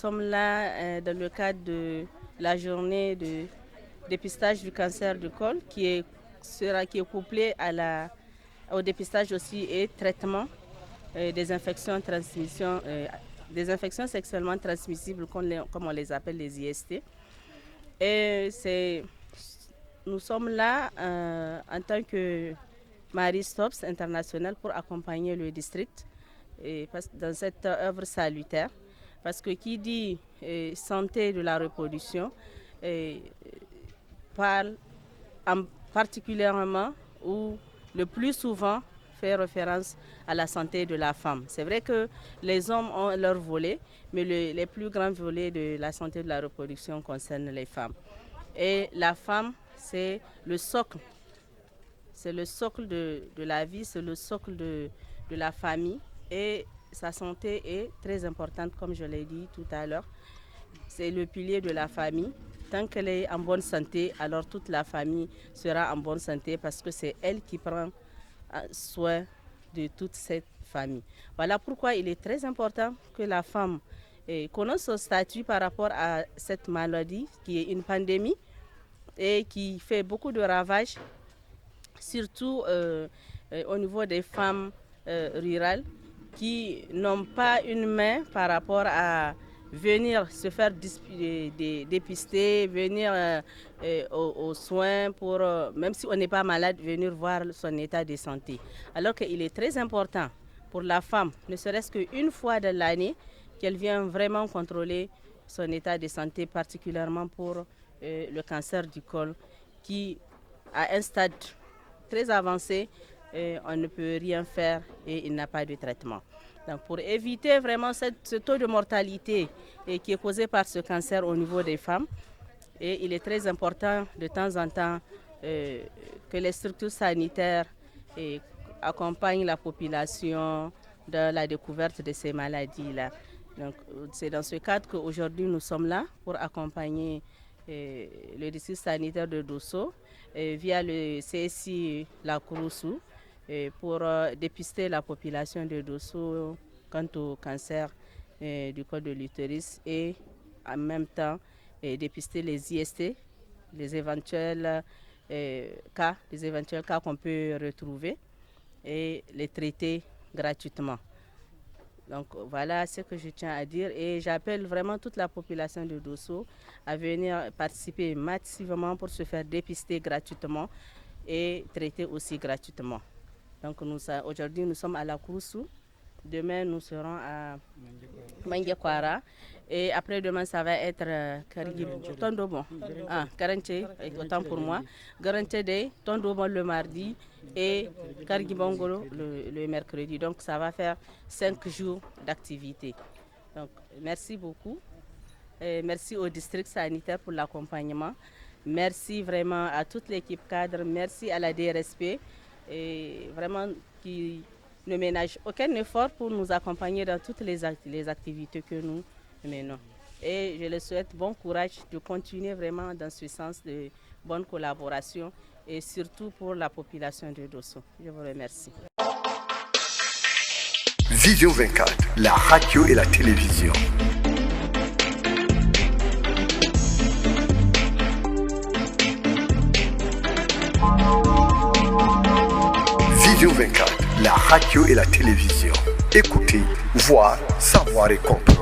sommes là dans le cadre de la journée de dépistage du cancer du col qui est couplée au dépistage aussi et traitement des infections des infections sexuellement transmissibles comme on les appelle les IST. Et nous sommes là en tant que Marie Stopes International pour accompagner le district dans cette œuvre salutaire. Parce que qui dit santé de la reproduction parle particulièrement ou le plus souvent fait référence à la santé de la femme. C'est vrai que les hommes ont leur volet, mais les plus grands volets de la santé de la reproduction concernent les femmes. Et la femme, c'est le socle. C'est le socle de la vie, c'est le socle de la famille. Et sa santé est très importante, comme je l'ai dit tout à l'heure. C'est le pilier de la famille. Tant qu'elle est en bonne santé, alors toute la famille sera en bonne santé parce que c'est elle qui prend soin de toute cette famille. Voilà pourquoi il est très important que la femme connaisse son statut par rapport à cette maladie qui est une pandémie et qui fait beaucoup de ravages, surtout au niveau des femmes rurales qui n'ont pas une main par rapport à venir se faire dépister, venir aux soins pour, même si on n'est pas malade, venir voir son état de santé. Alors qu'il est très important pour la femme, ne serait-ce qu'une fois dans l'année, qu'elle vienne vraiment contrôler son état de santé, particulièrement pour le cancer du col, qui à un stade très avancé, on ne peut rien faire et il n'a pas de traitement. Donc pour éviter vraiment ce taux de mortalité qui est causé par ce cancer au niveau des femmes, et il est très important de temps en temps que les structures sanitaires accompagnent la population dans la découverte de ces maladies-là. Donc c'est dans ce cadre qu'aujourd'hui nous sommes là pour accompagner le district sanitaire de Dosso via le CSI La Crousou pour dépister la population de Dosso quant au cancer du col de l'utérus et en même temps dépister les IST, les éventuels cas qu'on peut retrouver et les traiter gratuitement. Donc voilà ce que je tiens à dire et j'appelle vraiment toute la population de Dosso à venir participer massivement pour se faire dépister gratuitement et traiter aussi gratuitement. Donc aujourd'hui nous sommes à la Koussou, demain nous serons à Manguekwara et après-demain ça va être Tondobon, Garanché, autant pour moi, Garanché Day, Tondobon le mardi et Kargibongolo le mercredi. Donc ça va faire 5 jours d'activité. Donc merci beaucoup. Et merci au district sanitaire pour l'accompagnement. Merci vraiment à toute l'équipe cadre, merci à la DRSP et vraiment qui ne ménage aucun effort pour nous accompagner dans toutes les activités que nous menons. Et je leur souhaite bon courage de continuer vraiment dans ce sens de bonne collaboration et surtout pour la population de Dosso. Je vous remercie. Vision 24, la radio et la télévision. Vision 24, la radio et la télévision. Écoutez, voir, savoir et comprendre.